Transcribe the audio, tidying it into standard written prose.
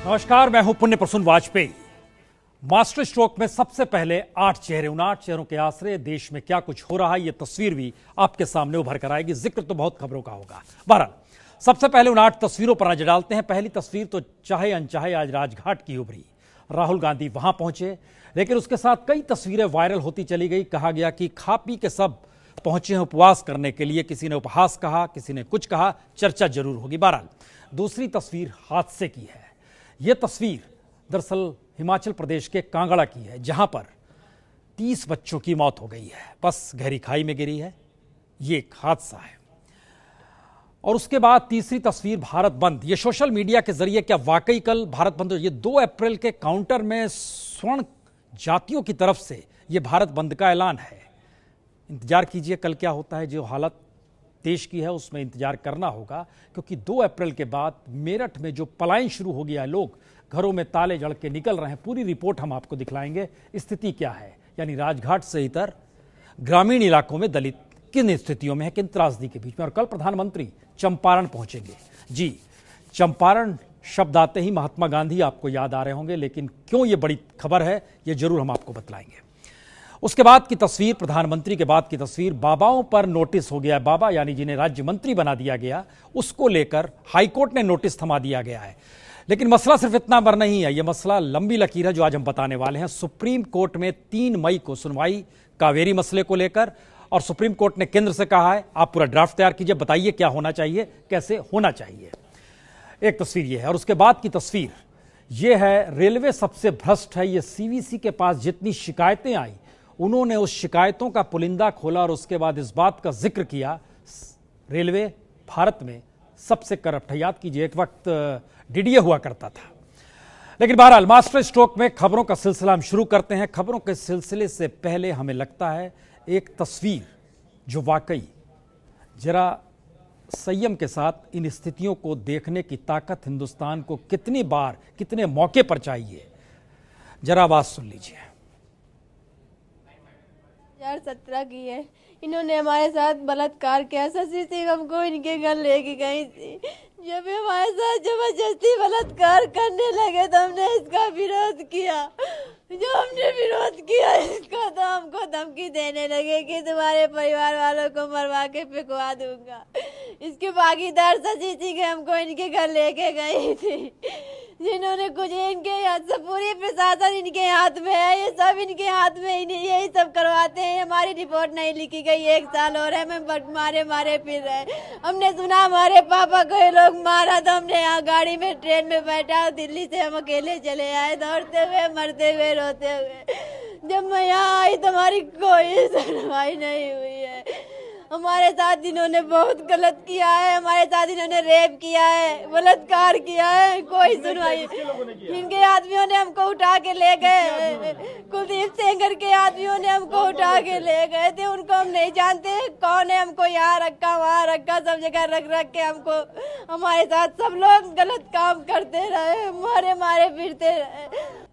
नमस्कार, मैं हूं पुण्य प्रसून वाजपेयी। मास्टर स्ट्रोक में सबसे पहले 8 चेहरे, उन 8 चेहरों के आश्रय देश में क्या कुछ हो रहा है, यह तस्वीर भी आपके सामने उभर कर आएगी। जिक्र तो बहुत खबरों का होगा। बहरहाल सबसे पहले उन 8 तस्वीरों पर नजर डालते हैं। पहली तस्वीर तो चाहे अनचाहे आज राजघाट की उभरी। राहुल गांधी वहां पहुंचे, लेकिन उसके साथ कई तस्वीरें वायरल होती चली गई। कहा गया कि खा पी के सब पहुंचे हैं उपवास करने के लिए। किसी ने उपहास कहा, किसी ने कुछ कहा, चर्चा जरूर होगी। बहरहाल दूसरी तस्वीर हादसे की है। यह तस्वीर दरअसल हिमाचल प्रदेश के कांगड़ा की है, जहां पर 30 बच्चों की मौत हो गई है। बस गहरी खाई में गिरी है। यह एक हादसा है। और उसके बाद तीसरी तस्वीर भारत बंद। यह सोशल मीडिया के जरिए क्या वाकई कल भारत बंद? ये 2 अप्रैल के काउंटर में स्वर्ण जातियों की तरफ से यह भारत बंद का ऐलान है। इंतजार कीजिए कल क्या होता है। जो हालत देश की है उसमें इंतजार करना होगा, क्योंकि 2 अप्रैल के बाद मेरठ में जो पलायन शुरू हो गया है, लोग घरों में ताले जड़ के निकल रहे हैं। पूरी रिपोर्ट हम आपको दिखलाएंगे। स्थिति क्या है, यानी राजघाट से इतर ग्रामीण इलाकों में दलित किन स्थितियों में है, किन त्रासदी के बीच में। और कल प्रधानमंत्री चंपारण पहुंचेंगे। जी, चंपारण शब्द आते ही महात्मा गांधी आपको याद आ रहे होंगे, लेकिन क्यों ये बड़ी खबर है ये जरूर हम आपको बतलाएंगे। उसके बाद की तस्वीर, प्रधानमंत्री के बाद की तस्वीर, बाबाओं पर नोटिस हो गया। बाबा यानी जिन्हें राज्य मंत्री बना दिया गया, उसको लेकर हाईकोर्ट ने नोटिस थमा दिया गया है। लेकिन मसला सिर्फ इतना पर नहीं है, यह मसला लंबी लकीर है जो आज हम बताने वाले हैं। सुप्रीम कोर्ट में 3 मई को सुनवाई कावेरी मसले को लेकर, और सुप्रीम कोर्ट ने केंद्र से कहा है आप पूरा ड्राफ्ट तैयार कीजिए, बताइए क्या होना चाहिए, कैसे होना चाहिए। एक तस्वीर यह है। और उसके बाद की तस्वीर यह है, रेलवे सबसे भ्रष्ट है। यह सीवीसी के पास जितनी शिकायतें आई, उन्होंने उस शिकायतों का पुलिंदा खोला और उसके बाद इस बात का जिक्र किया रेलवे भारत में सबसे करप्ट है। याद कीजिए एक वक्त डीडीए हुआ करता था। लेकिन बहरहाल मास्टर स्ट्रोक में खबरों का सिलसिला हम शुरू करते हैं। खबरों के सिलसिले से पहले हमें लगता है एक तस्वीर जो वाकई जरा संयम के साथ इन स्थितियों को देखने की ताकत हिंदुस्तान को कितनी बार कितने मौके पर चाहिए, जरा आवाज सुन लीजिए। 2017 की है। इन्होंने हमारे साथ बलात्कार किया। शशि सिंह हमको इनके घर लेके गई थी। जब हमारे साथ जबरदस्ती बलात्कार करने लगे तो हमने इसका विरोध किया। जो हमने विरोध किया इसका, तो हमको धमकी देने लगे कि तुम्हारे परिवार वालों को मरवा के फेंकवा दूंगा। इसके भागीदार शशि सिंह हमको इनके घर लेके गई थी, जिन्होंने कुछ इनके हाथ से, पूरी प्रशासन इनके हाथ में है। ये सब इनके हाथ में, यही सब करवाते हैं। हमारी रिपोर्ट नहीं लिखी गई, 1 साल और है, हम मारे फिर रहे। हमने सुना हमारे पापा को ये लोग मारा, तो हमने यहाँ गाड़ी में ट्रेन में बैठा और दिल्ली से हम अकेले चले आए, दौड़ते हुए, मरते हुए, रोते हुए। जब मैं यहाँ आई तो हमारी कोई सुनवाई नहीं हुई है। हमारे साथ इन्होंने बहुत गलत किया है। हमारे साथ इन्होंने रेप किया है, बलात्कार किया है, कोई सुनवाई। इनके आदमियों ने हमको उठा के ले गए। कुलदीप सेंगर के आदमियों ने हमको उठा के ले गए थे। उनको हम नहीं जानते कौन है। हमको यहाँ रखा, वहाँ रखा, सब जगह रख के हमको, हमारे साथ सब लोग गलत काम करते रहे, मारे फिरते रहे।